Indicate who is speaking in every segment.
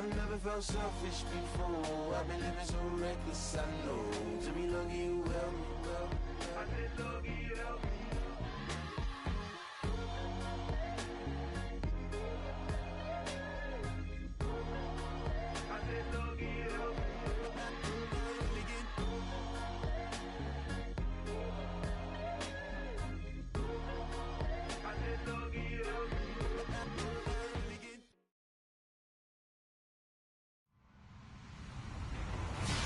Speaker 1: I've never felt selfish before. I've been living so reckless, I know. To be lucky you helped me, well. I said lucky you helped me.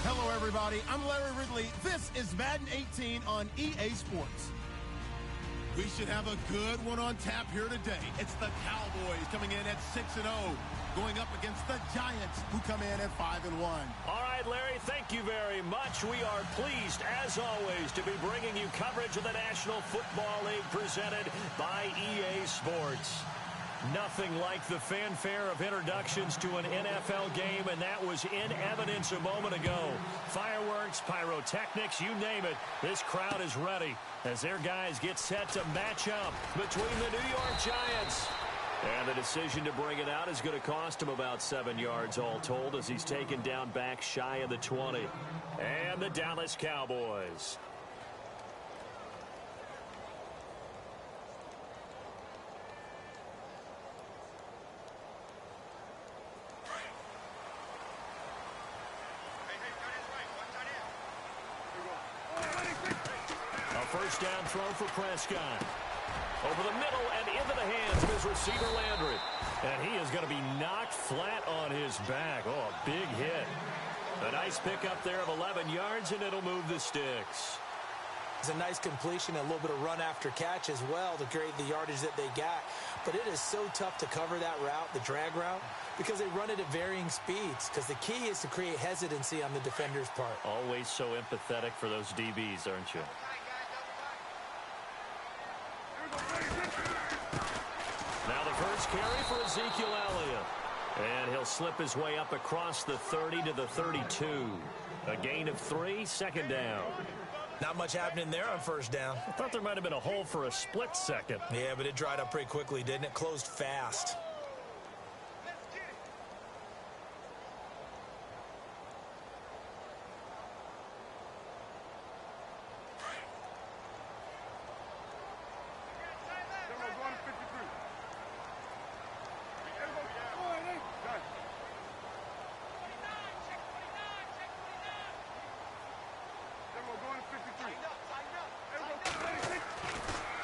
Speaker 2: Hello, everybody. I'm Larry Ridley. This is Madden 18 on EA Sports. We should have a good one on tap here today. It's the Cowboys coming in at 6-0, going up against the Giants, who come in at 5-1.
Speaker 3: All right, Larry, thank you very much. We are pleased, as always, to be bringing you coverage of the National Football League presented by EA Sports. Nothing like the fanfare of introductions to an NFL game, and that was in evidence a moment ago. Fireworks, pyrotechnics, you name it. This crowd is ready as their guys get set to match up between the New York Giants. And the decision to bring it out is going to cost him about 7 yards all told as he's taken down back shy of the 20. And the Dallas Cowboys. First down throw for Prescott. Over the middle and into the hands of his receiver Landry. And he is going to be knocked flat on his back. Oh, a big hit. A nice pickup there of 11 yards, and it'll move the sticks.
Speaker 4: It's a nice completion, a little bit of run after catch as well to create the yardage that they got. But it is so tough to cover that route, the drag route, because they run it at varying speeds. Because the key is to create hesitancy on the defender's part.
Speaker 3: Always so empathetic for those DBs, aren't you? Now the first carry for Ezekiel Elliott. And he'll slip his way up across the 30 to the 32. A gain of 3, second down.
Speaker 4: Not much happening there on first down.
Speaker 3: I thought there might have been a hole for a split second.
Speaker 4: Yeah, but it dried up pretty quickly, didn't it? Closed fast.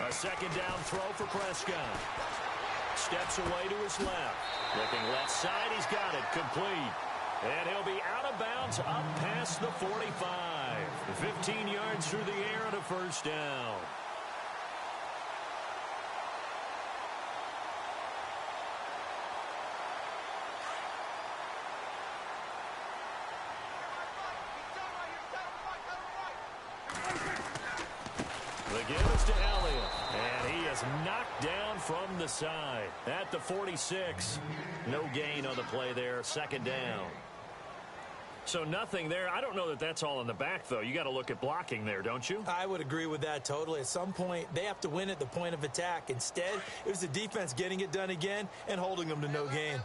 Speaker 3: A second down throw for Prescott. Steps away to his left. Looking left side, he's got it. Complete. And he'll be out of bounds up past the 45. 15 yards through the air and a first down. The give is to Elliott, and he is knocked down from the side at the 46. No gain on the play there, second down. So nothing there. I don't know that that's all in the back, though. You got to look at blocking there, don't you?
Speaker 4: I would agree with that totally. At some point, they have to win at the point of attack. Instead, it was the defense getting it done again and holding them to no gain.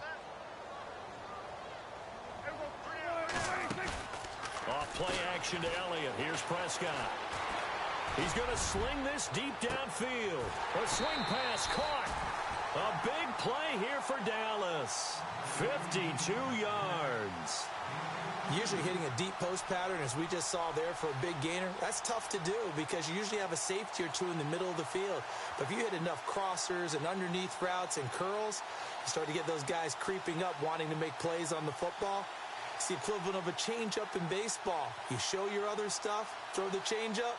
Speaker 3: Off play action to Elliott. Here's Prescott. He's going to sling this deep downfield. A swing pass caught. A big play here for Dallas. 52 yards.
Speaker 4: Usually hitting a deep post pattern, as we just saw there for a big gainer, that's tough to do because you usually have a safety or two in the middle of the field. But if you hit enough crossers and underneath routes and curls, you start to get those guys creeping up, wanting to make plays on the football. It's the equivalent of a changeup in baseball. You show your other stuff, throw the changeup,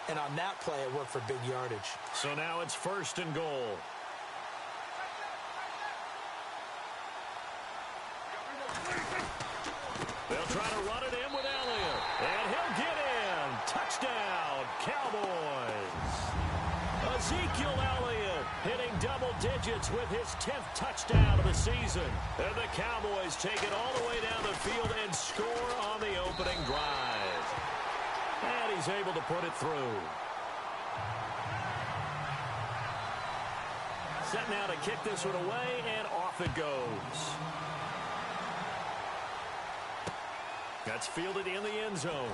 Speaker 4: and on that play, it worked for big yardage.
Speaker 3: So now it's first and goal. They'll try to run it in with Elliott. And he'll get in. Touchdown, Cowboys. Ezekiel Elliott hitting double digits with his 10th touchdown of the season. And the Cowboys take it all the way down the field and score on the opening drive. And he's able to put it through. Set now to kick this one away, and off it goes. That's fielded in the end zone.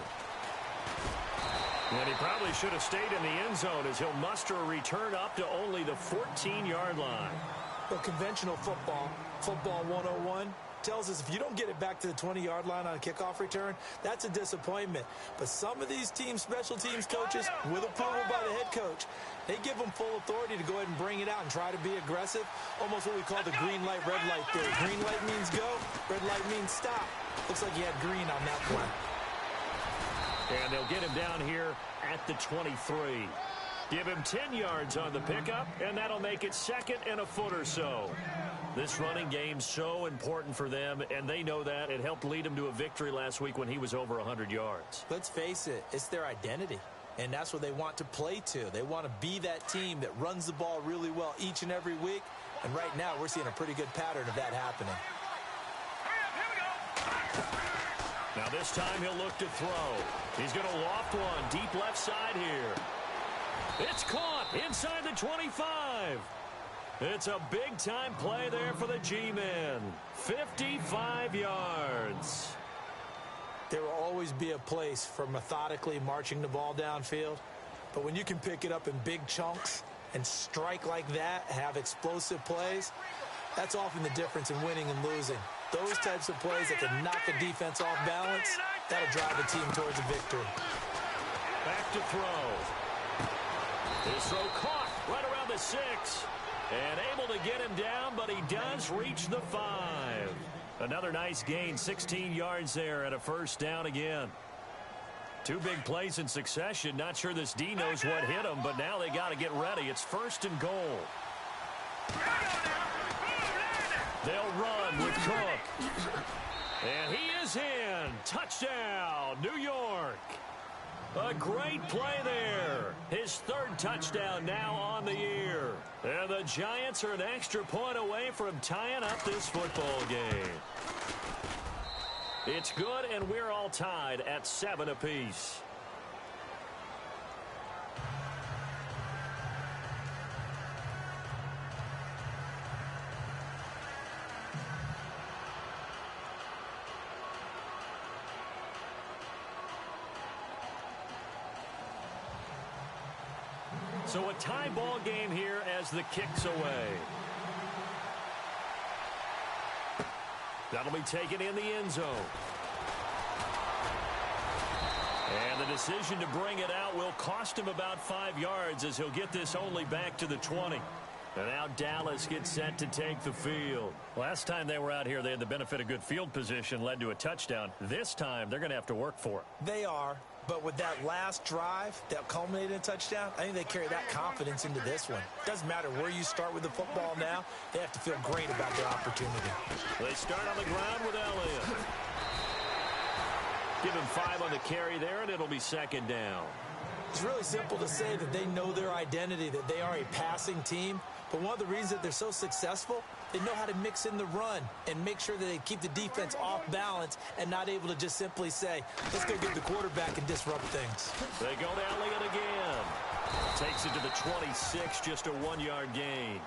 Speaker 3: And he probably should have stayed in the end zone as he'll muster a return up to only the 14-yard line.
Speaker 4: Well, conventional football 101, tells us if you don't get it back to the 20-yard line on a kickoff return, that's a disappointment. But some of these special teams coaches, with approval by the head coach, they give them full authority to go ahead and bring it out and try to be aggressive, almost what we call the green light, red light theory. Green light means go, red light means stop. Looks like he had green on that play.
Speaker 3: And they'll get him down here at the 23. Give him 10 yards on the pickup, and that'll make it second and a foot or so. This running game's so important for them, and they know that. It helped lead them to a victory last week when he was over 100 yards.
Speaker 4: Let's face it, it's their identity, and that's what they want to play to. They want to be that team that runs the ball really well each and every week, and right now we're seeing a pretty good pattern of that happening.
Speaker 3: Now this time he'll look to throw. He's going to loft one deep left side here. It's caught inside the 25. It's a big-time play there for the G-men. 55 yards.
Speaker 4: There will always be a place for methodically marching the ball downfield. But when you can pick it up in big chunks and strike like that, have explosive plays, that's often the difference in winning and losing. Those types of plays that can knock a defense off balance, that'll drive a team towards a victory.
Speaker 3: Back to throw. His throw caught right around the 6. And able to get him down, but he does reach the 5. Another nice gain, 16 yards there and a first down again. Two big plays in succession. Not sure this D knows what hit him, but now they got to get ready. It's first and goal. They'll run with Cook. And he is in. Touchdown, New York. A great play there. His third touchdown now on the year. And the Giants are an extra point away from tying up this football game. It's good, and we're all tied at 7 apiece. So a tie ball game here as the kick's away. That'll be taken in the end zone. And the decision to bring it out will cost him about 5 yards as he'll get this only back to the 20. And now Dallas gets set to take the field. Last time they were out here, they had the benefit of good field position, led to a touchdown. This time, they're going to have to work for it.
Speaker 4: They are. But with that last drive that culminated in a touchdown, I think they carry that confidence into this one. Doesn't matter where you start with the football now. They have to feel great about their opportunity.
Speaker 3: They start on the ground with Elliott. Give him 5 on the carry there, and it'll be second down.
Speaker 4: It's really simple to say that they know their identity, that they are a passing team. But one of the reasons that they're so successful, they know how to mix in the run and make sure that they keep the defense off balance and not able to just simply say, let's go get the quarterback and disrupt things.
Speaker 3: They go to Elliott again. Takes it to the 26, just a 1-yard gain.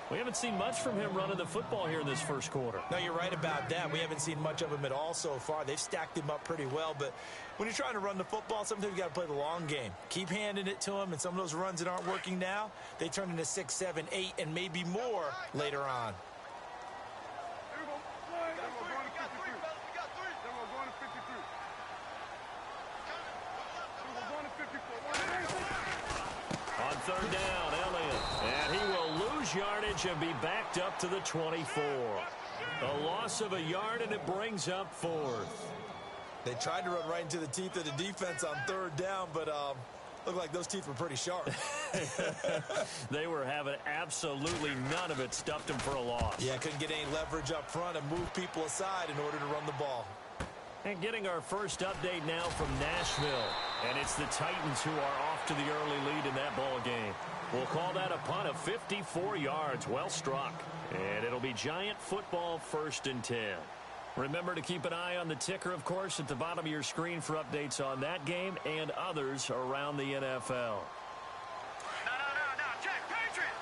Speaker 3: We haven't seen much from him running the football here in this first quarter.
Speaker 4: No, you're right about that. We haven't seen much of him at all so far. They've stacked him up pretty well, but when you're trying to run the football, sometimes you got to play the long game. Keep handing it to him, and some of those runs that aren't working now, they turn into 6, 7, 8, and maybe more later on.
Speaker 3: On third down, Elliott. And he will lose yardage and be backed up to the 24. A loss of a yard, and it brings up 4th.
Speaker 4: They tried to run right into the teeth of the defense on third down, but looked like those teeth were pretty sharp.
Speaker 3: They were having absolutely none of it. Stuffed them for a loss.
Speaker 4: Yeah, couldn't get any leverage up front and move people aside in order to run the ball.
Speaker 3: And getting our first update now from Nashville. And it's the Titans who are off to the early lead in that ball game. We'll call that a punt of 54 yards. Well struck. And it'll be Giant football, 1st and 10. Remember to keep an eye on the ticker, of course, at the bottom of your screen for updates on that game and others around the NFL.
Speaker 5: No, check. Patriot!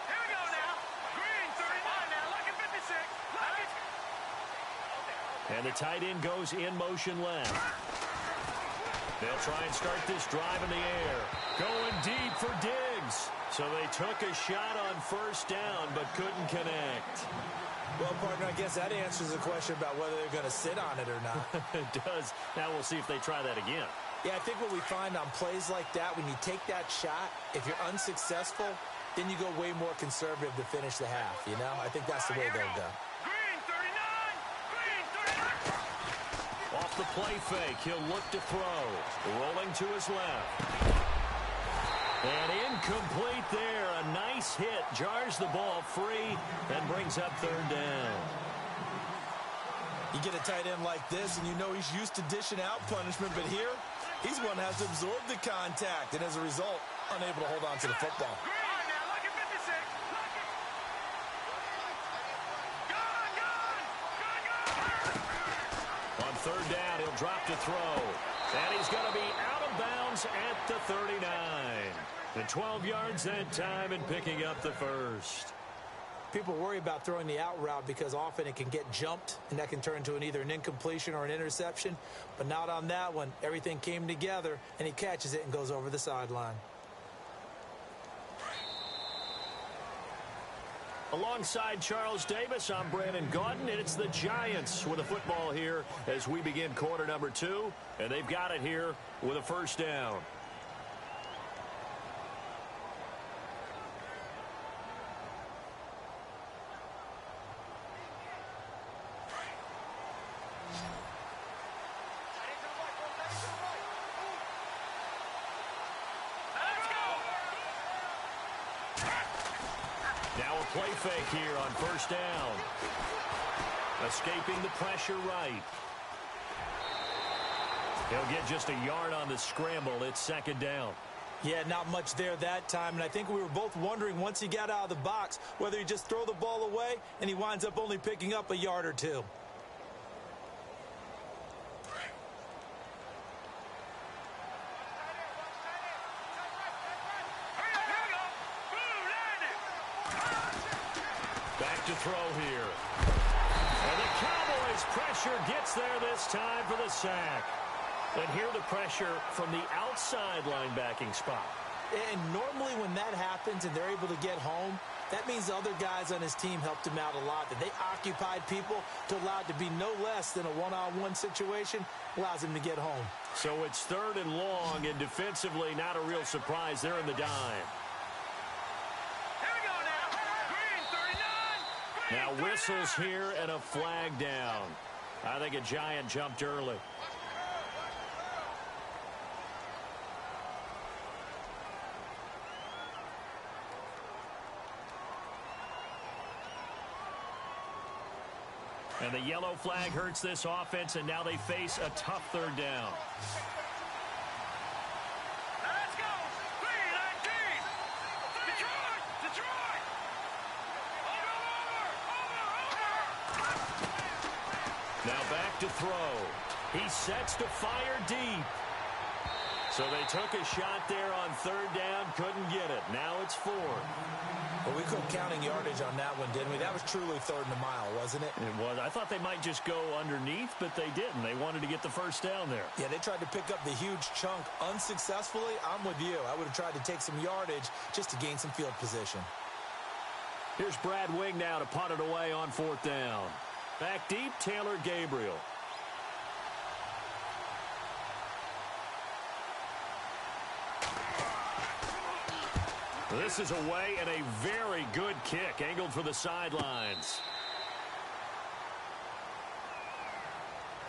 Speaker 5: Here we go now. Green, 39 now. Lucky 56. Lucky.
Speaker 3: And the tight end goes in motion left. They'll try and start this drive in the air. Going deep for Diggs. So they took a shot on first down but couldn't connect.
Speaker 4: Well, partner, I guess that answers the question about whether they're going to sit on it or not.
Speaker 3: It does. Now we'll see if they try that again.
Speaker 4: Yeah, I think what we find on plays like that, when you take that shot, if you're unsuccessful, then you go way more conservative to finish the half, you know? I think that's the way they'll go.
Speaker 5: Green 39! Green 39!
Speaker 3: Off the play fake, he'll look to throw. Rolling to his left. And incomplete there. A nice hit. Jars the ball free and brings up third down.
Speaker 4: You get a tight end like this, and you know he's used to dishing out punishment, but here, he's one that has to absorb the contact, and as a result, unable to hold on to the football.
Speaker 5: Green, now look at 56. Gun!
Speaker 3: On third down, he'll drop to throw. And he's going to be out of bounds at the 39. And 12 yards that time and picking up the first.
Speaker 4: People worry about throwing the out route because often it can get jumped, and that can turn into either an incompletion or an interception. But not on that one. Everything came together, and he catches it and goes over the sideline.
Speaker 3: Alongside Charles Davis, I'm Brandon Gaudin, and it's the Giants with a football here as we begin quarter number 2, and they've got it here with a first down. Now a play fake here on first down. Escaping the pressure right. He'll get just a yard on the scramble. It's second down.
Speaker 4: Yeah, not much there that time, and I think we were both wondering once he got out of the box whether he just throw the ball away, and he winds up only picking up a yard or two.
Speaker 3: Back to throw here. And the Cowboys pressure gets there this time for the sack. And here the pressure from the outside linebacking spot.
Speaker 4: And normally when that happens and they're able to get home, that means the other guys on his team helped him out a lot. That they occupied people to allow it to be no less than a one-on-one situation, allows him to get home.
Speaker 3: So it's third and long, and defensively not a real surprise. They're in the dime. Now whistles here and a flag down. I think a Giant jumped early. And the yellow flag hurts this offense, and now they face a tough third down.
Speaker 5: Let's go! 319! Detroit! Detroit!
Speaker 3: Now back to throw. He sets to fire deep. So they took a shot there on third down, couldn't get it. Now it's fourth.
Speaker 4: Well, we couldn't counting yardage on that one, didn't we? That was truly third and a mile, wasn't it?
Speaker 3: It was. I thought they might just go underneath, but they didn't. They wanted to get the first down there.
Speaker 4: Yeah, they tried to pick up the huge chunk unsuccessfully. I'm with you. I would have tried to take some yardage just to gain some field position.
Speaker 3: Here's Brad Wing now to punt it away on fourth down. Back deep, Taylor Gabriel. This is away and a very good kick, angled for the sidelines.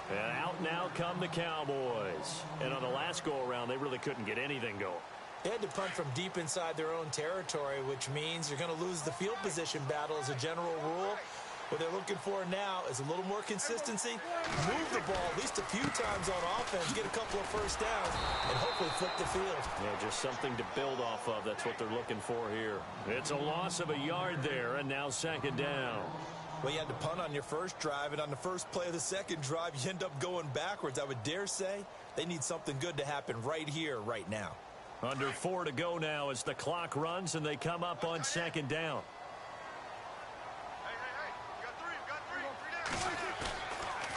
Speaker 3: And out now come the Cowboys. And on the last go-around, they really couldn't get anything going.
Speaker 4: They had to punt from deep inside their own territory, which means you're going to lose the field position battle as a general rule. What they're looking for now is a little more consistency, move the ball at least a few times on offense, get a couple of first downs, and hopefully flip the field.
Speaker 3: Yeah, just something to build off of. That's what they're looking for here. It's a loss of a yard there, and now second down.
Speaker 4: Well, you had to punt on your first drive, and on the first play of the second drive, you end up going backwards. I would dare say they need something good to happen right here, right now.
Speaker 3: Under 4 to go now as the clock runs, and they come up on second down.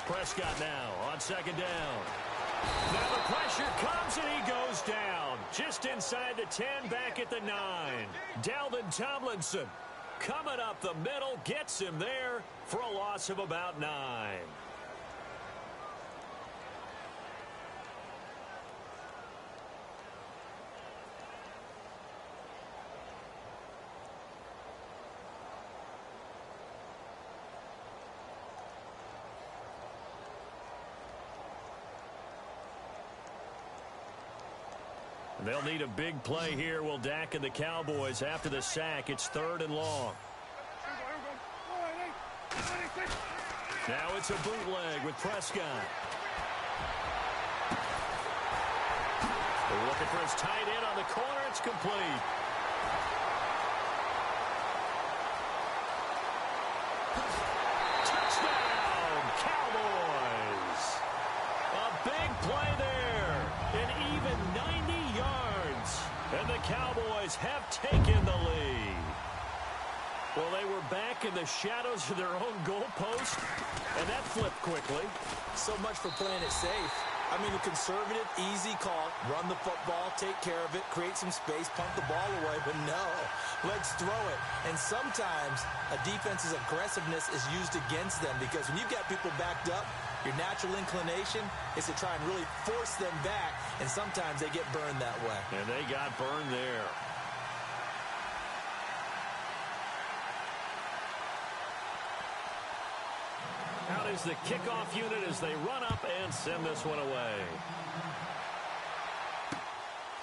Speaker 3: Prescott now on second down. Now the pressure comes and he goes down. Just inside the 10, back at the 9. Dalvin Tomlinson coming up the middle, gets him there for a loss of about 9. They'll need a big play here. Will Dak and the Cowboys after the sack. It's 3rd and long. Now it's a bootleg with Prescott. They're looking for his tight end on the corner. It's complete. Touchdown, Cowboys. A big play there. An even 90 yards. And the Cowboys have taken the lead. Well, they were back in the shadows of their own goalpost, and that flipped quickly.
Speaker 4: So much for playing it safe. I mean, a conservative, easy call. Run the football, take care of it, create some space, punt the ball away. But no, let's throw it. And sometimes a defense's aggressiveness is used against them because when you've got people backed up, your natural inclination is to try and really force them back, and sometimes they get burned that way.
Speaker 3: And they got burned there. Out is the kickoff unit as they run up and send this one away.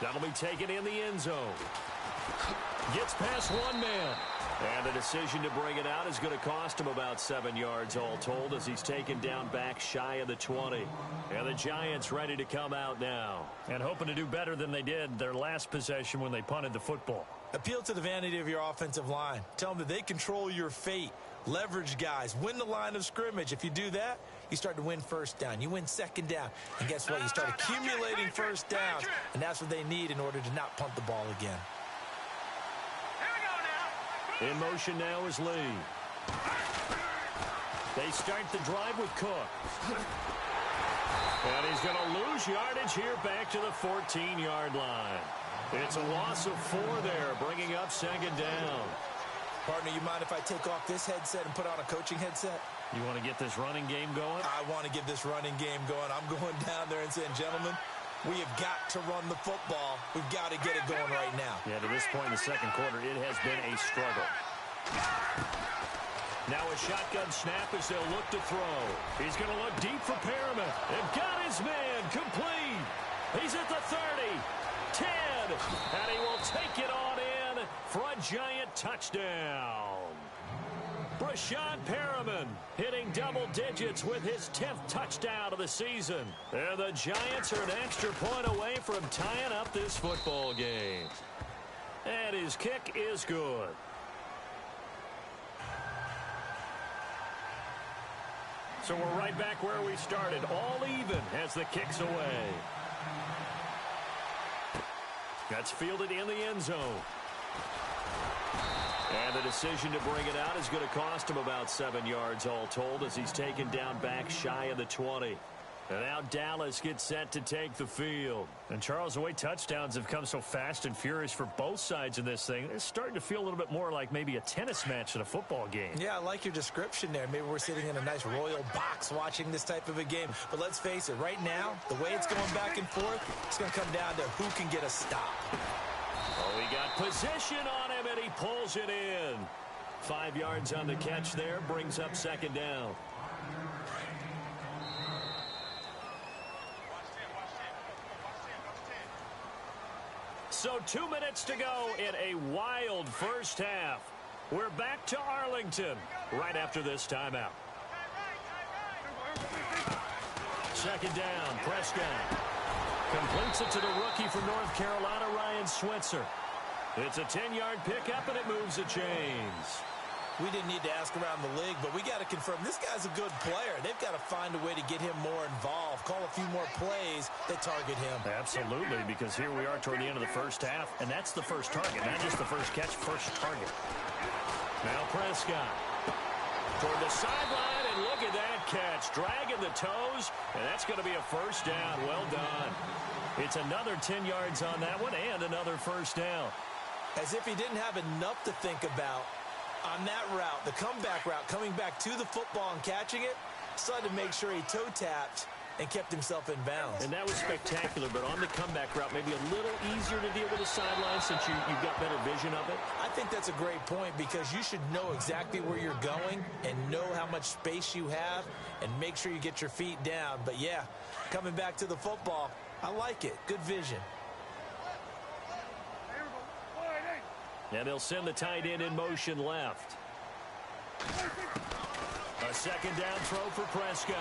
Speaker 3: That'll be taken in the end zone. Gets past one man. And the decision to bring it out is going to cost him about 7 yards all told as he's taken down back shy of the 20. And the Giants ready to come out now. And hoping to do better than they did their last possession when they punted the football.
Speaker 4: Appeal to the vanity of your offensive line. Tell them that they control your fate. Leverage guys. Win the line of scrimmage. If you do that, you start to win first down. You win second down. And guess what? You start accumulating first downs. And that's what they need in order to not punt the ball again.
Speaker 3: In motion now is Lee. They start the drive with Cook. And he's going to lose yardage here back to the 14-yard line. It's a loss of 4 there, bringing up second down.
Speaker 4: Partner, you mind if I take off this headset and put on a coaching headset?
Speaker 3: You want to get this running game going?
Speaker 4: I want to get this running game going. I'm going down there and saying, gentlemen, we have got to run the football. We've got to get it going right now.
Speaker 3: Yeah, to this point in the second quarter, it has been a struggle. Now a shotgun snap as they'll look to throw. He's going to look deep for Perriman. And got his man complete. He's at the 30, 10, and he will take it on in for a Giant touchdown. Brashad Perriman hitting double digits with his 10th touchdown of the season. And the Giants are an extra point away from tying up this football game. And his kick is good. So we're right back where we started, all even as the kick's away. That's fielded in the end zone. And the decision to bring it out is going to cost him about 7 yards all told as he's taken down back shy of the 20. And now Dallas gets set to take the field. And Charles, the way touchdowns have come so fast and furious for both sides in this thing, it's starting to feel a little bit more like maybe a tennis match than a football game.
Speaker 4: Yeah, I like your description there. Maybe we're sitting in a nice royal box watching this type of a game. But let's face it, right now, the way it's going back and forth, it's going to come down to who can get a stop.
Speaker 3: Oh, he got position on him, and he pulls it in. 5 yards on the catch there, brings up second down. So 2 minutes to go in a wild first half. We're back to Arlington right after this timeout. Second down, Prescott. Completes it to the rookie from North Carolina, Ryan Switzer. It's a 10-yard pickup, and it moves the chains.
Speaker 4: We didn't need to ask around the league, but we got to confirm this guy's a good player. They've got to find a way to get him more involved, call a few more plays that target him.
Speaker 3: Absolutely, because here we are toward the end of the first half, and that's the first target, not just the first catch, first target. Now Prescott toward the sideline. sideline, and look at that catch. Dragging the toes, and that's going to be a first down. Well done. It's another 10 yards on that one and another first down.
Speaker 4: As if he didn't have enough to think about on that route, the comeback route, coming back to the football and catching it, decided to make sure he toe-tapped and kept himself in bounds.
Speaker 3: And that was spectacular, but on the comeback route, maybe a little easier to deal with the sideline since you've got better vision of it.
Speaker 4: I think that's a great point because you should know exactly where you're going and know how much space you have and make sure you get your feet down. But, yeah, coming back to the football, I like it. Good vision.
Speaker 3: And they'll send the tight end in motion left. A second down throw for Prescott.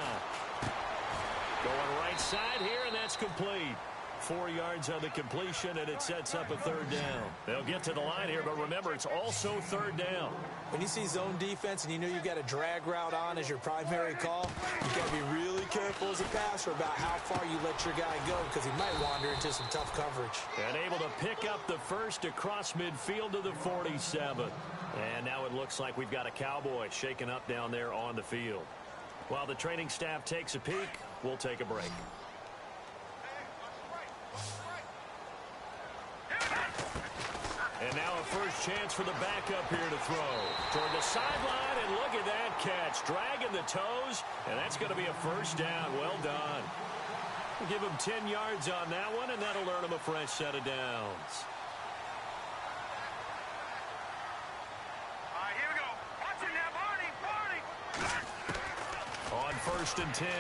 Speaker 3: Going right side here, and that's complete. 4 yards on the completion, and it sets up a third down. They'll get to the line here, but remember, it's also third down.
Speaker 4: When you see zone defense and you know you've got a drag route on as your primary call, you've got to be really careful as a passer about how far you let your guy go because he might wander into some tough coverage.
Speaker 3: And able to pick up the first across midfield to the 47. And now it looks like we've got a Cowboy shaken up down there on the field. While the training staff takes a peek, we'll take a break. And now a first chance for the backup here to throw. Toward the sideline, and look at that catch. Dragging the toes, and that's going to be a first down. Well done. We'll give him 10 yards on that one, and that'll earn him a fresh set of downs.
Speaker 5: All right, here we go. Watch it now, Barney.
Speaker 3: On 1st and 10,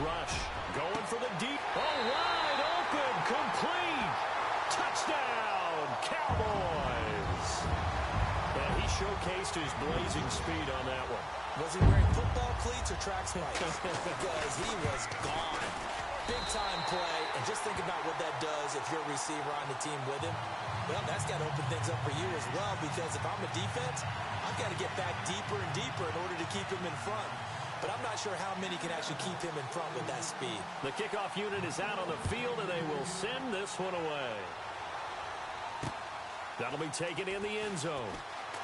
Speaker 3: Rush going for the deep. Oh, wide open, complete. Touchdown, Cowboys. And he showcased his blazing speed on that one.
Speaker 4: Was he wearing football cleats or track spikes? Because he was gone. Big-time play, and just think about what that does if you're a receiver on the team with him. Well, that's got to open things up for you as well, because if I'm a defense, I've got to get back deeper and deeper in order to keep him in front. But I'm not sure how many can actually keep him in front with that speed.
Speaker 3: The kickoff unit is out on the field, and they will send this one away. That'll be taken in the end zone.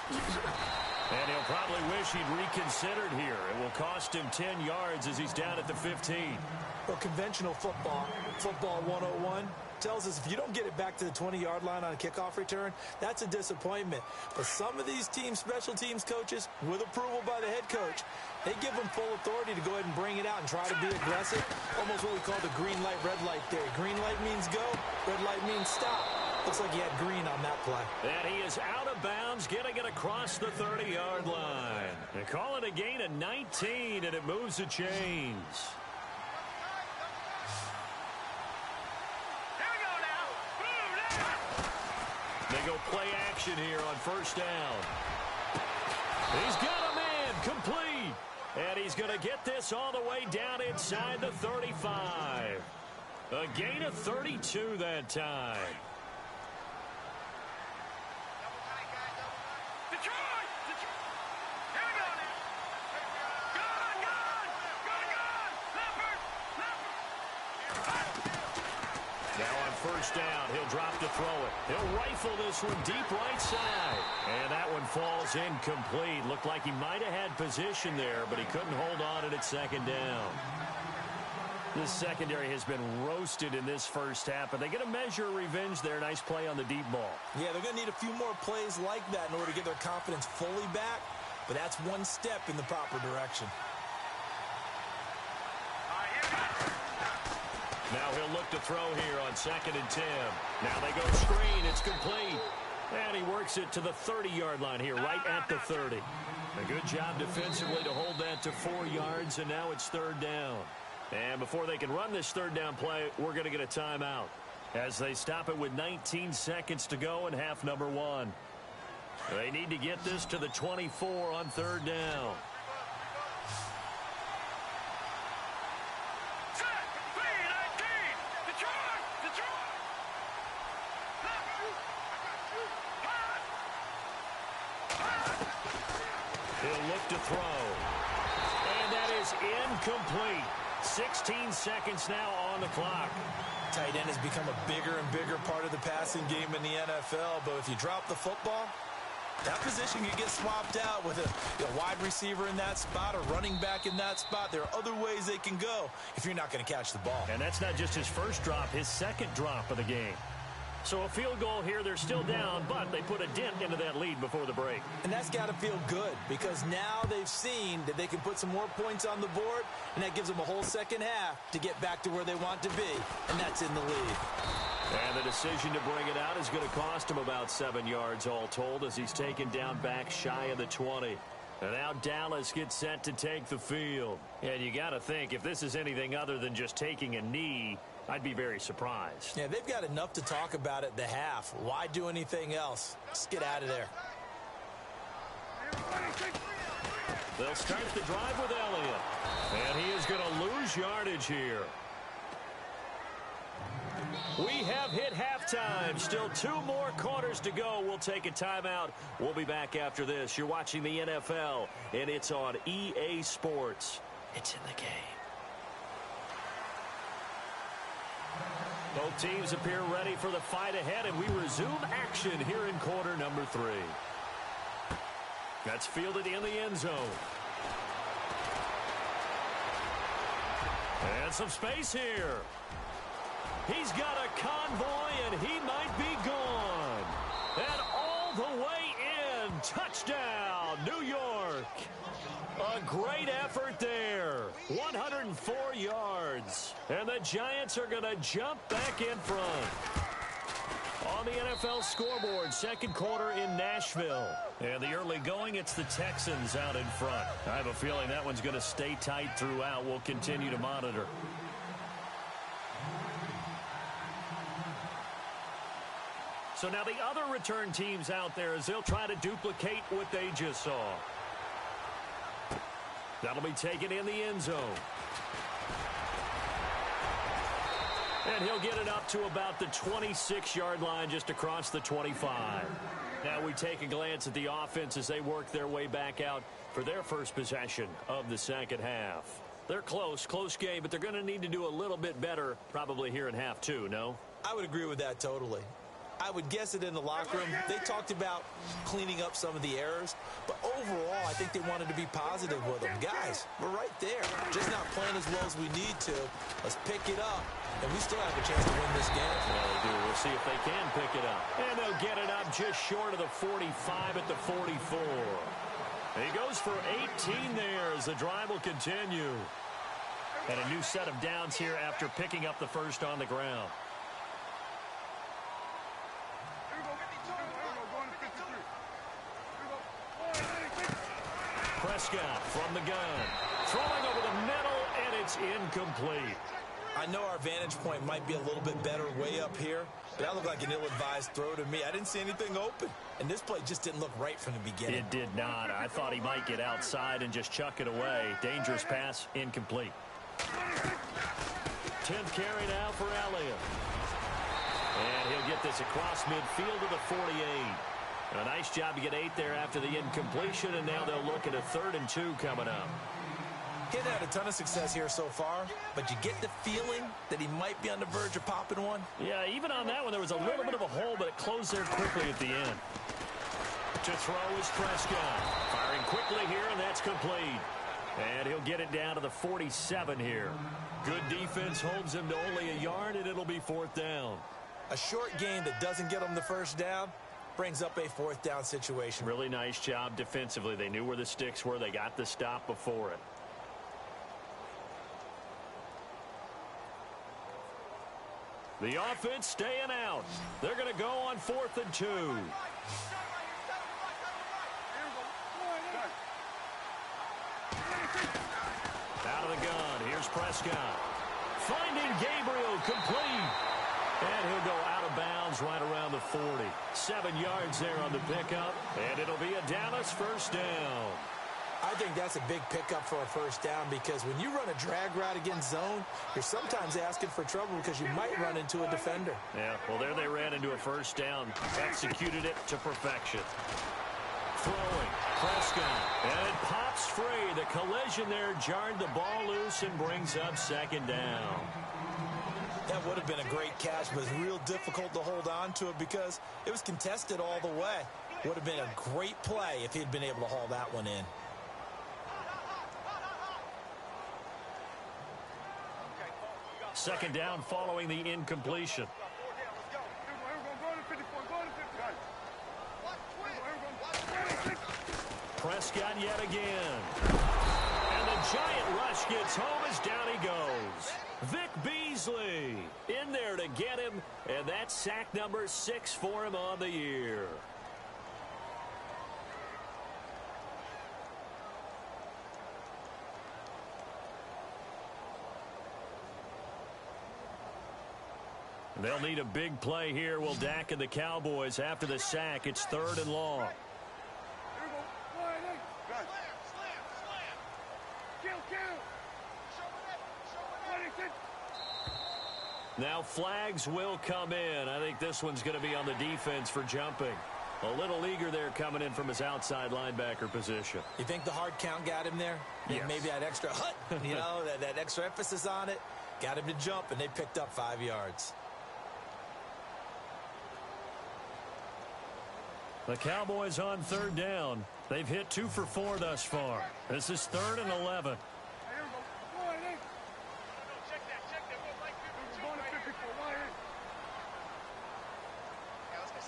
Speaker 3: And he'll probably wish he'd reconsidered here. It will cost him 10 yards as he's down at the 15.
Speaker 4: Well, conventional football 101, tells us if you don't get it back to the 20-yard line on a kickoff return, that's a disappointment. But some of these team special teams coaches, with approval by the head coach, they give them full authority to go ahead and bring it out and try to be aggressive. Almost what we call the green light, red light theory. Green light means go, red light means stop. Looks like he had green on that play.
Speaker 3: And he is out of bounds, getting it across the 30-yard line. They call it a gain of 19, and it moves the chains. They go play action here on 1st down. He's got a man complete. And he's going to get this all the way down inside the 35. A gain of 32 that time.
Speaker 5: Detroit! Here we go now. Gone! Leopard!
Speaker 3: Now on 1st down, he'll drop to throw it. He'll rifle this one deep right side. And that one falls incomplete. Looked like he might have had position there, but he couldn't hold on at 2nd down. This secondary has been roasted in this first half, but they get a measure of revenge there. Nice play on the deep ball.
Speaker 4: Yeah, they're going to need a few more plays like that in order to get their confidence fully back, but that's one step in the proper direction.
Speaker 3: Now he'll look to throw here on 2nd and 10. Now they go screen. It's complete. And he works it to the 30-yard line here, right at the 30. A good job defensively to hold that to 4 yards, and now it's 3rd down. And before they can run this 3rd down play, we're going to get a timeout as they stop it with 19 seconds to go in half number 1. They need to get this to the 24 on 3rd down. He'll look to throw. And that is incomplete. 16 seconds now on the clock.
Speaker 4: Tight end has become a bigger and bigger part of the passing game in the NFL, but if you drop the football, That position can get swapped out with a wide receiver in that spot, a running back in that spot. There are other ways they can go if you're not going to catch the ball.
Speaker 3: And that's not just his first drop, his second drop of the game. So a field goal here, they're still down, but they put a dent into that lead before the break.
Speaker 4: And that's got to feel good because now they've seen that they can put some more points on the board, and that gives them a whole second half to get back to where they want to be, and that's in the lead.
Speaker 3: And the decision to bring it out is going to cost him about 7 yards all told as he's taken down back shy of the 20. And now Dallas gets set to take the field. And you got to think, if this is anything other than just taking a knee, I'd be very surprised.
Speaker 4: Yeah, they've got enough to talk about at the half. Why do anything else? Just get out of there.
Speaker 3: They'll start the drive with Elliott. And he is going to lose yardage here. We have hit halftime. Still 2 more quarters to go. We'll take a timeout. We'll be back after this. You're watching the NFL, and it's on EA Sports. It's in the game. Both teams appear ready for the fight ahead, and we resume action here in quarter number 3. That's fielded in the end zone. And some space here. He's got a convoy, and he might be gone. And all the way in. Touchdown, New York. A great effort there. 104 yards. And the Giants are going to jump back in front. On the NFL scoreboard, second quarter in Nashville. And the early going, it's the Texans out in front. I have a feeling that one's going to stay tight throughout. We'll continue to monitor. So now the other return teams out there as they'll try to duplicate what they just saw. That'll be taken in the end zone. And he'll get it up to about the 26-yard line just across the 25. Now we take a glance at the offense as they work their way back out for their first possession of the second half. They're close game, but they're going to need to do a little bit better probably here in half 2, no?
Speaker 4: I would agree with that totally. I would guess it in the locker room. They talked about cleaning up some of the errors, but overall, I think they wanted to be positive with them. Guys, we're right there. Just not playing as well as we need to. Let's pick it up, and we still have a chance to win this game.
Speaker 3: Yeah, they do. We'll see if they can pick it up. And they'll get it up just short of the 45 at the 44. He goes for 18 there as the drive will continue. And a new set of downs here after picking up the first on the ground. Prescott from the gun. Throwing over the middle, and it's incomplete.
Speaker 4: I know our vantage point might be a little bit better way up here, but that looked like an ill-advised throw to me. I didn't see anything open, and this play just didn't look right from the beginning.
Speaker 3: It did not. I thought he might get outside and just chuck it away. Dangerous pass, incomplete. 10th carry now for Elliott. And he'll get this across midfield to the 48. A nice job to get 8 there after the incompletion, and now they'll look at a 3rd and 2 coming up.
Speaker 4: He hasn't had a ton of success here so far, but you get the feeling that he might be on the verge of popping one.
Speaker 3: Yeah, even on that one, there was a little bit of a hole, but it closed there quickly at the end. To throw is Prescott. Firing quickly here, and that's complete. And he'll get it down to the 47 here. Good defense holds him to only a yard, and it'll be 4th down.
Speaker 4: A short gain that doesn't get him the first down brings up a 4th down situation.
Speaker 3: Really nice job defensively. They knew where the sticks were. They got the stop before it. The offense staying out. They're going to go on 4th and 2. Out of the gun. Here's Prescott. Finding Gabriel complete. And he'll go out of bounds right around the 40. 7 yards there on the pickup. And it'll be a Dallas first down.
Speaker 4: I think that's a big pickup for a first down because when you run a drag route against zone, you're sometimes asking for trouble because you might run into a defender.
Speaker 3: Yeah, well, there they ran into a first down. Executed it to perfection. Throwing. Prescott. And it pops free. The collision there jarred the ball loose and brings up 2nd down.
Speaker 4: That would have been a great catch, but it's real difficult to hold on to it because it was contested all the way. Would have been a great play if he'd been able to haul that one in.
Speaker 3: Second down following the incompletion. Prescott yet again. And the giant rush gets home as down he goes. Vic Beasley in there to get him, and that's sack number 6 for him on the year. They'll need a big play here. Will Dak and the Cowboys after the sack. It's 3rd and long. Now flags will come in. I think this one's going to be on the defense for jumping. A little eager there coming in from his outside linebacker position.
Speaker 4: You think the hard count got him there?
Speaker 3: Yes.
Speaker 4: Maybe that extra hut, you know, that extra emphasis on it. Got him to jump, and they picked up 5 yards.
Speaker 3: The Cowboys on 3rd down. They've hit 2 for 4 thus far. This is 3rd and 11.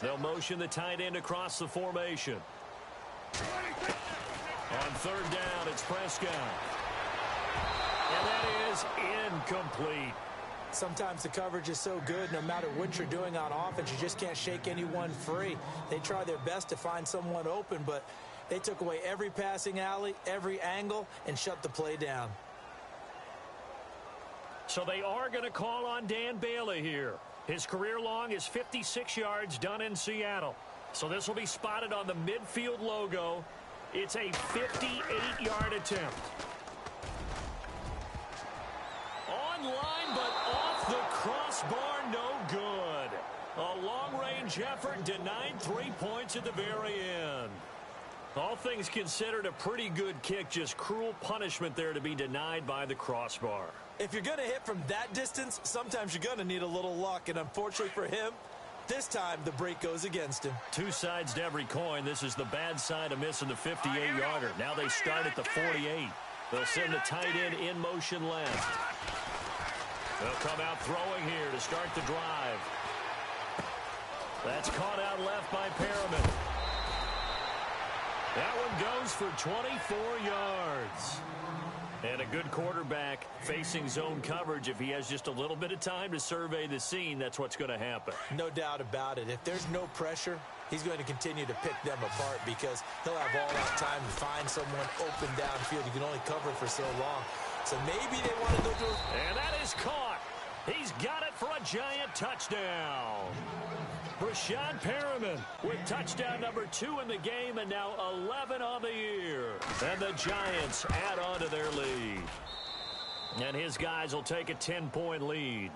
Speaker 3: They'll motion the tight end across the formation. On 3rd down, it's Prescott. And that is incomplete.
Speaker 4: Sometimes the coverage is so good, no matter what you're doing on offense, you just can't shake anyone free. They try their best to find someone open, but they took away every passing alley, every angle, and shut the play down.
Speaker 3: So they are going to call on Dan Bailey here. His career long is 56 yards done in Seattle. So this will be spotted on the midfield logo. It's a 58-yard attempt. Online, but off the crossbar, no good. A long-range effort denied 3 points at the very end. All things considered, a pretty good kick, just cruel punishment there to be denied by the crossbar.
Speaker 4: If you're going to hit from that distance, sometimes you're going to need a little luck, and unfortunately for him, this time the break goes against him.
Speaker 3: 2 sides to every coin. This is the bad side of missing the 58-yarder. Now they start at the 48. They'll send the tight end in motion left. They'll come out throwing here to start the drive. That's caught out left by Perriman. That one goes for 24 yards. And a good quarterback facing zone coverage. If he has just a little bit of time to survey the scene, that's what's going to happen.
Speaker 4: No doubt about it. If there's no pressure, he's going to continue to pick them apart because he'll have all that time to find someone open downfield. You can only cover for so long. So maybe they want to go to...
Speaker 3: And that is caught. He's got it for a giant touchdown. Brashad Perriman with touchdown number 2 in the game and now 11 on the year. And the Giants add on to their lead. And his guys will take a 10-point lead.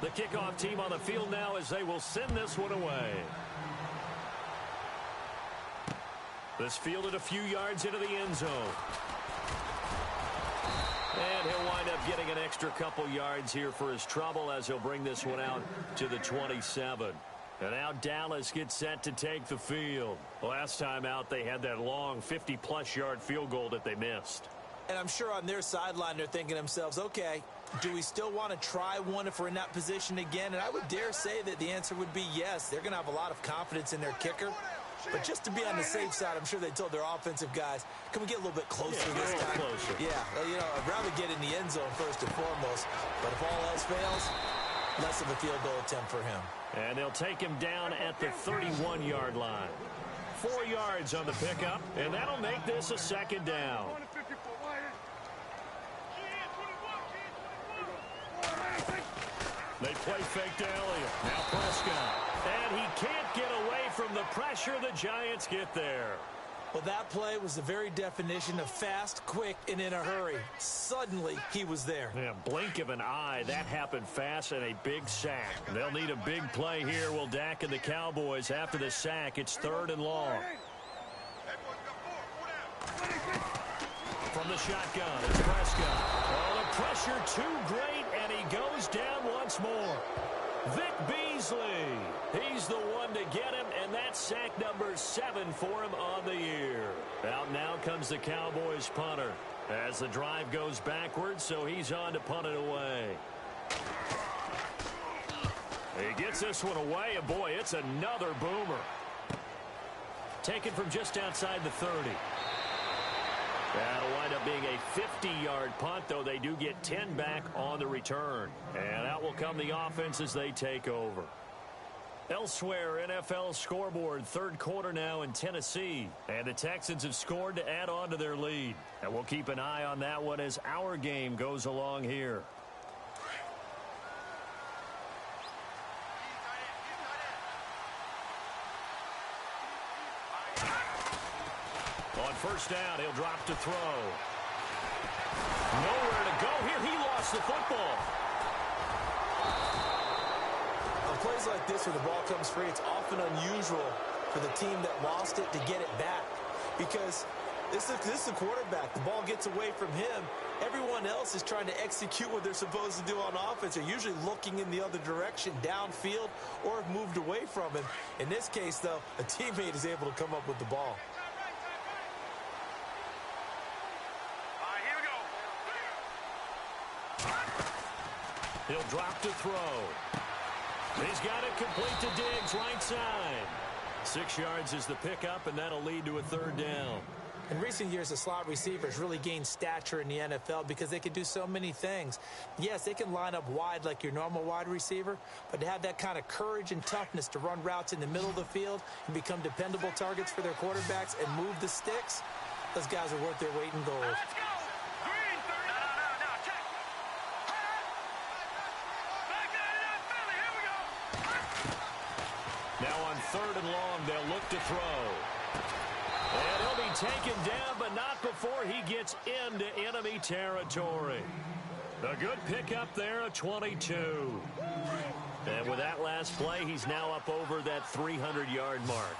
Speaker 3: The kickoff team on the field now as they will send this one away. This fielded a few yards into the end zone. And he'll wind up getting an extra couple yards here for his trouble as he'll bring this one out to the 27. And now Dallas gets set to take the field. Last time out, they had that long 50-plus yard field goal that they missed.
Speaker 4: And I'm sure on their sideline they're thinking to themselves, okay, do we still want to try one if we're in that position again? And I would dare say that the answer would be yes. They're going to have a lot of confidence in their kicker. But just to be on the safe side, I'm sure they told their offensive guys, can we get a little bit closer this time?
Speaker 3: Closer.
Speaker 4: Yeah, you know, I'd rather get in the end zone first and foremost. But if all else fails, less of a field goal attempt for him.
Speaker 3: And they'll take him down at the 31-yard line. 4 yards on the pickup, and that'll make this a second down. They play fake to Elliott. Now Prescott. And he can't get away from the pressure. The Giants get there.
Speaker 4: Well, that play was the very definition of fast, quick, and in a hurry. Suddenly, he was there.
Speaker 3: Yeah, blink of an eye. That happened fast and a big sack. They'll need a big play here. Will Dak and the Cowboys after the sack. It's 3rd and long. the shotgun. It's Prescott. Oh, the pressure too great, and he goes down once more. Vic Beasley. He's the one to get him, and that's sack number 7 for him on the year. Out now comes the Cowboys punter as the drive goes backwards, so he's on to punt it away. He gets this one away, and boy, it's another boomer. Taken from just outside the 30. That'll wind up being a 50-yard punt, though they do get 10 back on the return. And out will come the offense as they take over. Elsewhere, NFL scoreboard, third quarter now in Tennessee. And the Texans have scored to add on to their lead. And we'll keep an eye on that one as our game goes along here. On first down, he'll drop to throw. Nowhere to go here. He lost the football.
Speaker 4: On plays like this where the ball comes free, it's often unusual for the team that lost it to get it back. Because this is the quarterback. The ball gets away from him. Everyone else is trying to execute what they're supposed to do on offense. They're usually looking in the other direction, downfield, or have moved away from him. In this case, though, a teammate is able to come up with the ball.
Speaker 3: He'll drop to throw. He's got it complete to Diggs, right side. 6 yards is the pickup, and that'll lead to a third down.
Speaker 4: In recent years, the slot receivers really gained stature in the NFL because they can do so many things. Yes, they can line up wide like your normal wide receiver, but to have that kind of courage and toughness to run routes in the middle of the field and become dependable targets for their quarterbacks and move the sticks, those guys are worth their weight in gold.
Speaker 5: Let's go! Green 30. No, check. Back that up, Philly. Here we go.
Speaker 3: Now on third and long, they'll look to throw. And he'll be taken down, but not before he gets into enemy territory. A good pickup there, a 22. And with that last play, he's now up over that 300-yard mark.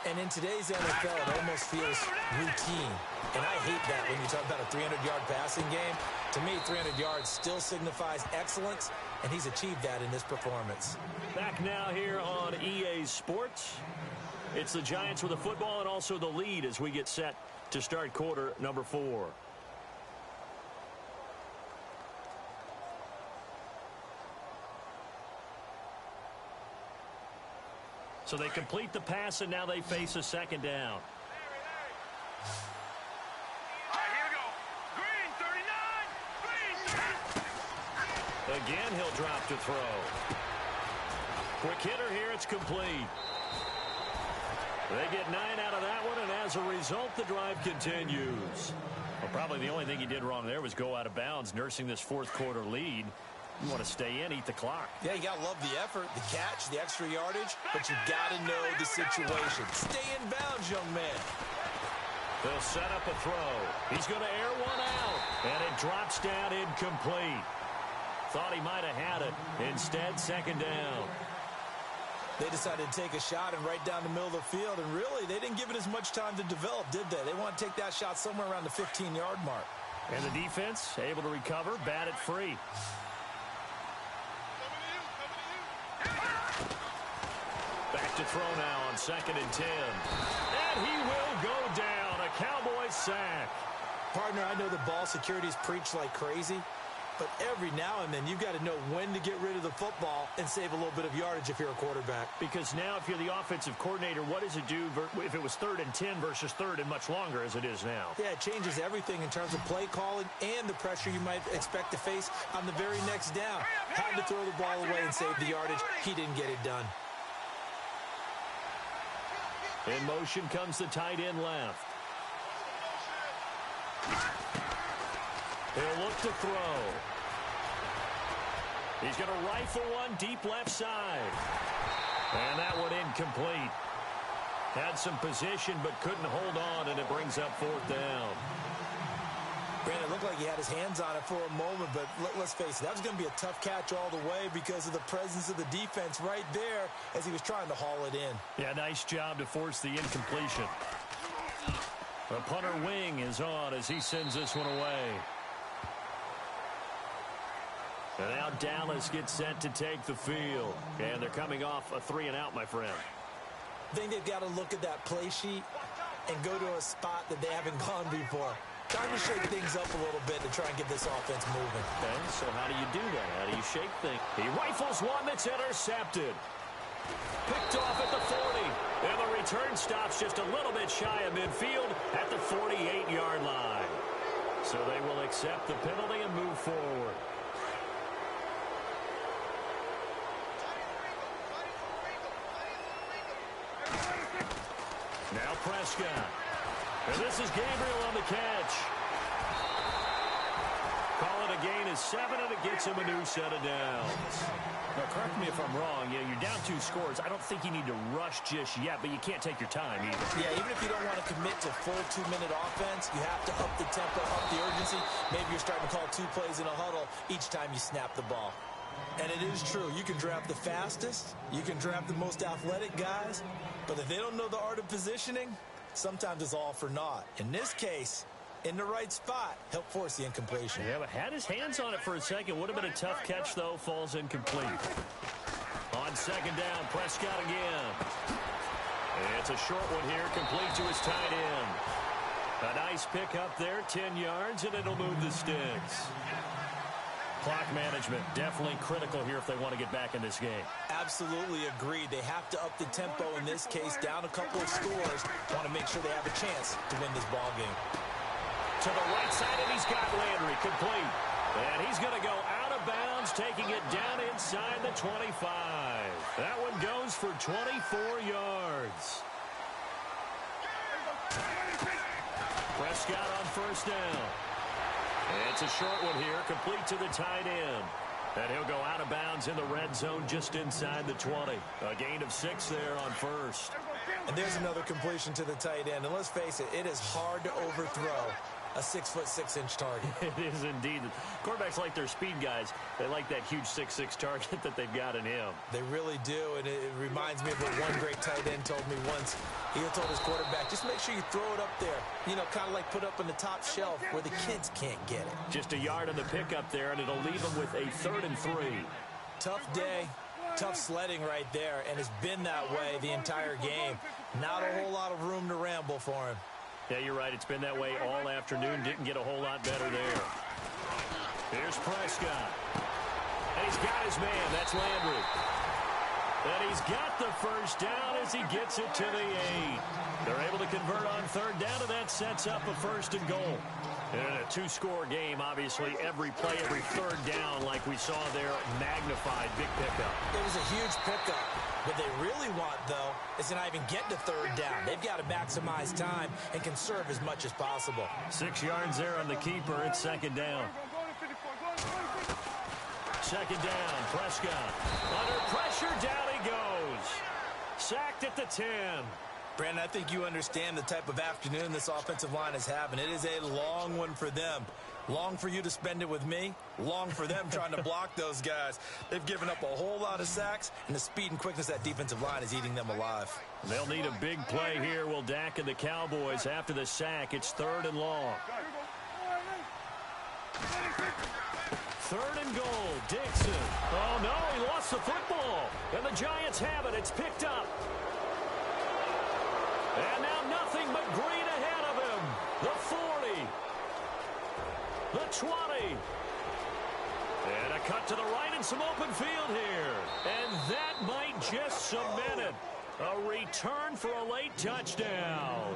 Speaker 4: And in today's NFL, it almost feels routine. And I hate that when you talk about a 300-yard passing game. To me, 300 yards still signifies excellence, and he's achieved that in this performance.
Speaker 3: Back now here on EA Sports. It's the Giants with the football and also the lead as we get set to start quarter number 4. So they complete the pass, and now they face a second down.
Speaker 5: All right, here we go. Green 39. Green.
Speaker 3: Again, he'll drop to throw. Quick hitter here, it's complete. They get 9 out of that one, and as a result, the drive continues. Well, probably the only thing he did wrong there was go out of bounds, nursing this fourth quarter lead. You want to stay in, eat the clock.
Speaker 4: Yeah, you got to love the effort, the catch, the extra yardage, but you got to know the situation. Stay in bounds, young man.
Speaker 3: They'll set up a throw. He's going to air one out, and it drops down incomplete. Thought he might have had it. Instead, second down.
Speaker 4: They decided to take a shot and right down the middle of the field, and really, they didn't give it as much time to develop, did they? They want to take that shot somewhere around the 15-yard mark.
Speaker 3: And the defense able to recover, bat it free. Back to throw now on 2nd and 10. And he will go down. A Cowboys sack.
Speaker 4: Partner, I know the ball security's preached like crazy, but every now and then you've got to know when to get rid of the football and save a little bit of yardage if you're a quarterback.
Speaker 3: Because now if you're the offensive coordinator, what does it do if it was 3rd and 10 versus 3rd and much longer as it is now?
Speaker 4: Yeah, it changes everything in terms of play calling and the pressure you might expect to face on the very next down. Had to throw the ball away and save the yardage. He didn't get it done.
Speaker 3: In motion comes the tight end left. He'll look to throw. He's going to rifle one deep left side. And that one incomplete. Had some position but couldn't hold on, and it brings up 4th down.
Speaker 4: Brandon, it looked like he had his hands on it for a moment, but let's face it, that was going to be a tough catch all the way because of the presence of the defense right there as he was trying to haul it in.
Speaker 3: Yeah, nice job to force the incompletion. The punter wing is on as he sends this one away. And now Dallas gets set to take the field. And they're coming off a 3-and-out, my friend.
Speaker 4: I think they've got to look at that play sheet and go to a spot that they haven't gone before. Time to shake things up a little bit to try and get this offense moving.
Speaker 3: Okay, so how do you do that? How do you shake things? He rifles one that's intercepted. Picked off at the 40. And the return stops just a little bit shy of midfield at the 48-yard line. So they will accept the penalty and move forward. Now Prescott. And this is Gabriel on the catch. Call it a gain of 7, and it gets him a new set of downs. Now, correct me if I'm wrong. You're down 2 scores. I don't think you need to rush just yet, but you can't take your time either.
Speaker 4: Yeah, even if you don't want to commit to full 2-minute offense, you have to up the tempo, up the urgency. Maybe you're starting to call 2 plays in a huddle each time you snap the ball. And it is true. You can draft the fastest. You can draft the most athletic guys. But if they don't know the art of positioning, sometimes it's all for naught. In this case, in the right spot, he'll force the incompletion.
Speaker 3: Yeah, but had his hands on it for a second. Would have been a tough catch, though. Falls incomplete. On second down, Prescott again. It's a short one here, complete to his tight end. A nice pick up there, 10 yards, and it'll move the sticks. Clock management, definitely critical here if they want to get back in this game.
Speaker 4: Absolutely agreed. They have to up the tempo in this case, down a couple of scores. Want to make sure they have a chance to win this ball game.
Speaker 3: To the right side, and he's got Landry complete. And he's going to go out of bounds, taking it down inside the 25. That one goes for 24 yards. Prescott on first down. It's a short one here, complete to the tight end. And he'll go out of bounds in the red zone just inside the 20. A gain of 6 there on first.
Speaker 4: And there's another completion to the tight end. And let's face it, it is hard to overthrow a 6'6" target.
Speaker 3: It is indeed. Quarterbacks like their speed guys. They like that huge 6'6" target that they've got in him.
Speaker 4: They really do, and it reminds me of what one great tight end told me once. He told his quarterback, just make sure you throw it up there. You know, kind of like put up on the top shelf where the kids can't get it.
Speaker 3: Just a yard on the pickup there, and it'll leave them with a 3rd and 3.
Speaker 4: Tough day, tough sledding right there, and it's been that way the entire game. Not a whole lot of room to ramble for him.
Speaker 3: Yeah, you're right. It's been that way all afternoon. Didn't get a whole lot better there. Here's Prescott. And he's got his man. That's Landry. And he's got the first down as he gets it to the 8. They're able to convert on 3rd down, and that sets up a 1st and goal. And in a 2-score game, obviously, every play, every 3rd down, like we saw there, magnified, big pickup.
Speaker 4: It was a huge pickup. What they really want, though, is to not even get to 3rd down. They've got to maximize time and conserve as much as possible.
Speaker 3: 6 yards there on the keeper. It's 2nd down. 2nd down, Prescott. Under pressure, down he goes. Sacked at the 10.
Speaker 4: Brandon, I think you understand the type of afternoon this offensive line is having. It is a long one for them. Long for you to spend it with me. Long for them trying to block those guys. They've given up a whole lot of sacks, and the speed and quickness of that defensive line is eating them alive.
Speaker 3: They'll need a big play here. Will Dak and the Cowboys after the sack. It's 3rd and long. 3rd and goal. Dixon. Oh, no, he lost the football. And the Giants have it. It's picked up. And now nothing but green ahead of him. The 40. The 20. And a cut to the right and some open field here. And that might just cement it. A return for a late touchdown.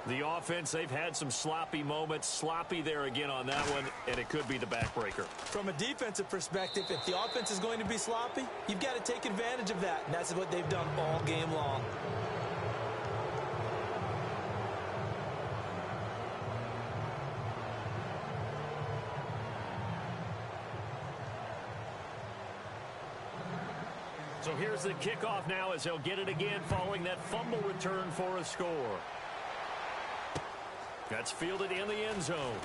Speaker 3: The offense, they've had some sloppy moments. Sloppy there again on that one, and it could be the backbreaker.
Speaker 4: From a defensive perspective, if the offense is going to be sloppy, you've got to take advantage of that, and that's what they've done all game long.
Speaker 3: So here's the kickoff now as they'll get it again following that fumble return for a score. That's fielded in the end zone.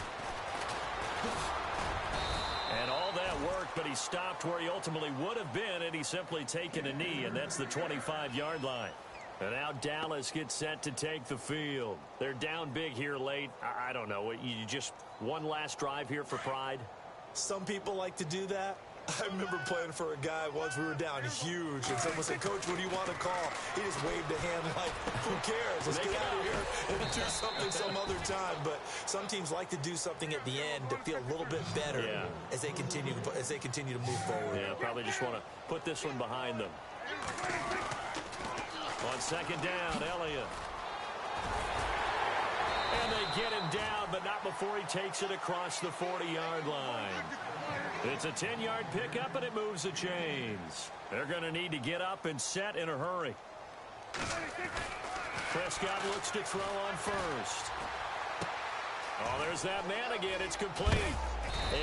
Speaker 3: And all that worked, but he stopped where he ultimately would have been, and he's simply taken a knee, and that's the 25-yard line. And now Dallas gets set to take the field. They're down big here late. I don't know. You just one last drive here for pride?
Speaker 4: Some people like to do that. I remember playing for a guy once. We were down huge, and someone said, "Coach, what do you want to call?" He just waved a hand like, who cares? Let's get out of here and do something some other time. But some teams like to do something at the end to feel a little bit better as they continue to move forward.
Speaker 3: Yeah, probably just want to put this one behind them. On second down, Elliott. And they get him down, but not before he takes it across the 40-yard line. It's a 10-yard pickup, and it moves the chains. They're going to need to get up and set in a hurry. Prescott looks to throw on first. Oh, there's that man again. It's complete.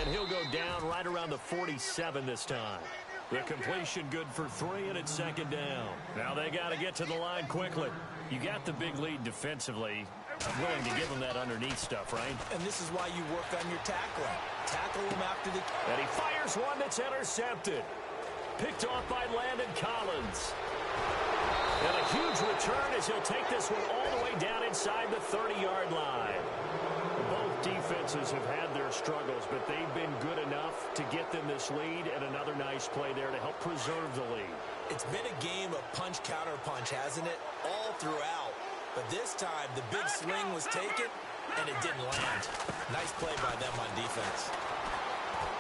Speaker 3: And he'll go down right around the 47 this time. The completion good for 3, and it's second down. Now they got to get to the line quickly. You got the big lead defensively. Willing to give them that underneath stuff, right?
Speaker 4: And this is why you work on your tackling. Tackle them after the...
Speaker 3: And he fires one that's intercepted. Picked off by Landon Collins. And a huge return as he'll take this one all the way down inside the 30-yard line. Both defenses have had their struggles, but they've been good enough to get them this lead, and another nice play there to help preserve the lead.
Speaker 4: It's been a game of punch-counter-punch, hasn't it? All throughout. But this time, the big swing was taken, and it didn't land. Nice play by them on defense.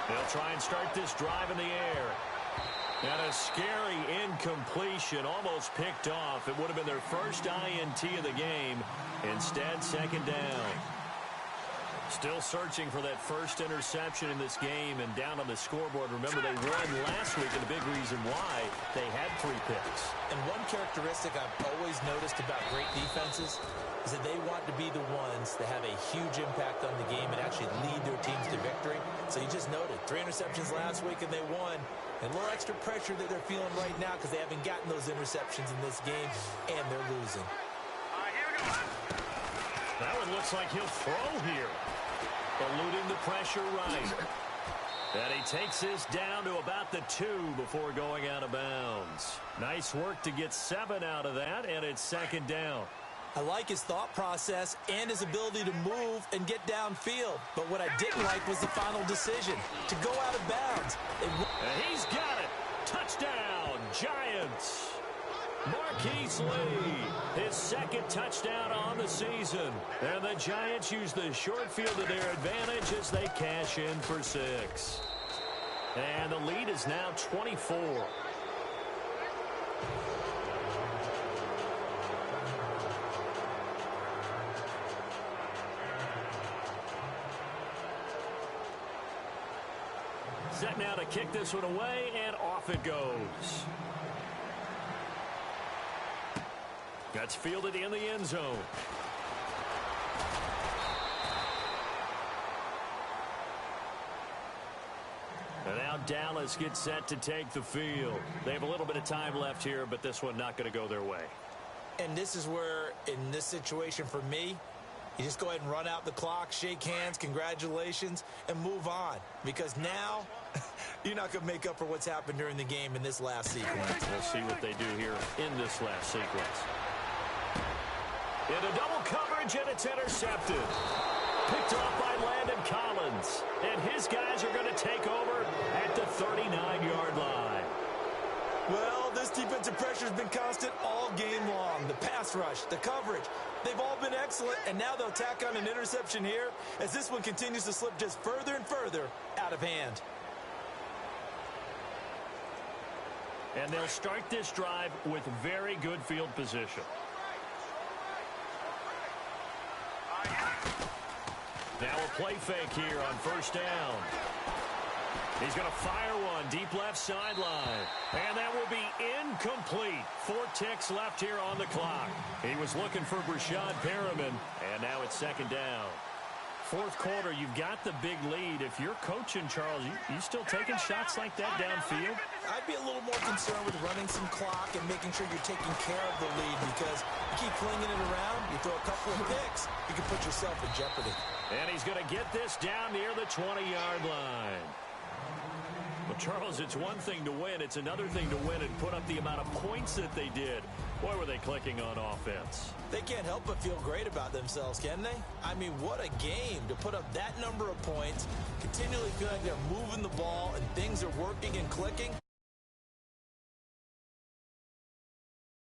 Speaker 3: They'll try and start this drive in the air. And a scary incompletion, almost picked off. It would have been their first INT of the game. Instead, second down. Still searching for that first interception in this game, and down on the scoreboard. Remember, they won last week, and the big reason why they had 3 picks.
Speaker 4: And one characteristic I've always noticed about great defenses is that they want to be the ones that have a huge impact on the game and actually lead their teams to victory. So you just noted 3 interceptions last week, and they won. And a little extra pressure that they're feeling right now because they haven't gotten those interceptions in this game, and they're losing.
Speaker 5: Here we go.
Speaker 3: That one looks like he'll throw here. Eluding the pressure right. And he takes this down to about the 2 before going out of bounds. Nice work to get 7 out of that, and it's second down.
Speaker 4: I like his thought process and his ability to move and get downfield. But what I didn't like was the final decision to go out of bounds.
Speaker 3: And he's got it. Touchdown, Giants. Marquise Lee, his second touchdown on the season. And the Giants use the short field to their advantage as they cash in for 6. And the lead is now 24. Set now to kick this one away, and off it goes. That's fielded in the end zone. And now Dallas gets set to take the field. They have a little bit of time left here, but this one not going to go their way.
Speaker 4: And this is where, in this situation for me, you just go ahead and run out the clock, shake hands, congratulations, and move on. Because now, you're not going to make up for what's happened during the game in this last sequence.
Speaker 3: We'll see what they do here in this last sequence. Into double coverage, and it's intercepted. Picked off by Landon Collins. And his guys are going to take over at the 39-yard line.
Speaker 4: Well, this defensive pressure has been constant all game long. The pass rush, the coverage, they've all been excellent, and now they'll tack on an interception here as this one continues to slip just further and further out of hand.
Speaker 3: And they'll start this drive with very good field position. Now a play fake here on first down. He's going to fire one deep left sideline. And that will be incomplete. 4 ticks left here on the clock. He was looking for Brashad Perriman, and now it's second down. Fourth quarter, you've got the big lead. If you're coaching, Charles, you still taking shots like that downfield?
Speaker 4: I'd be a little more concerned with running some clock and making sure you're taking care of the lead, because you keep flinging it around, you throw a couple of picks, you can put yourself in jeopardy.
Speaker 3: And he's going to get this down near the 20-yard line. Well, Charles, it's one thing to win. It's another thing to win and put up the amount of points that they did. Boy, were they clicking on offense.
Speaker 4: They can't help but feel great about themselves, can they? I mean, what a game to put up that number of points, continually feel like they're moving the ball and things are working and clicking.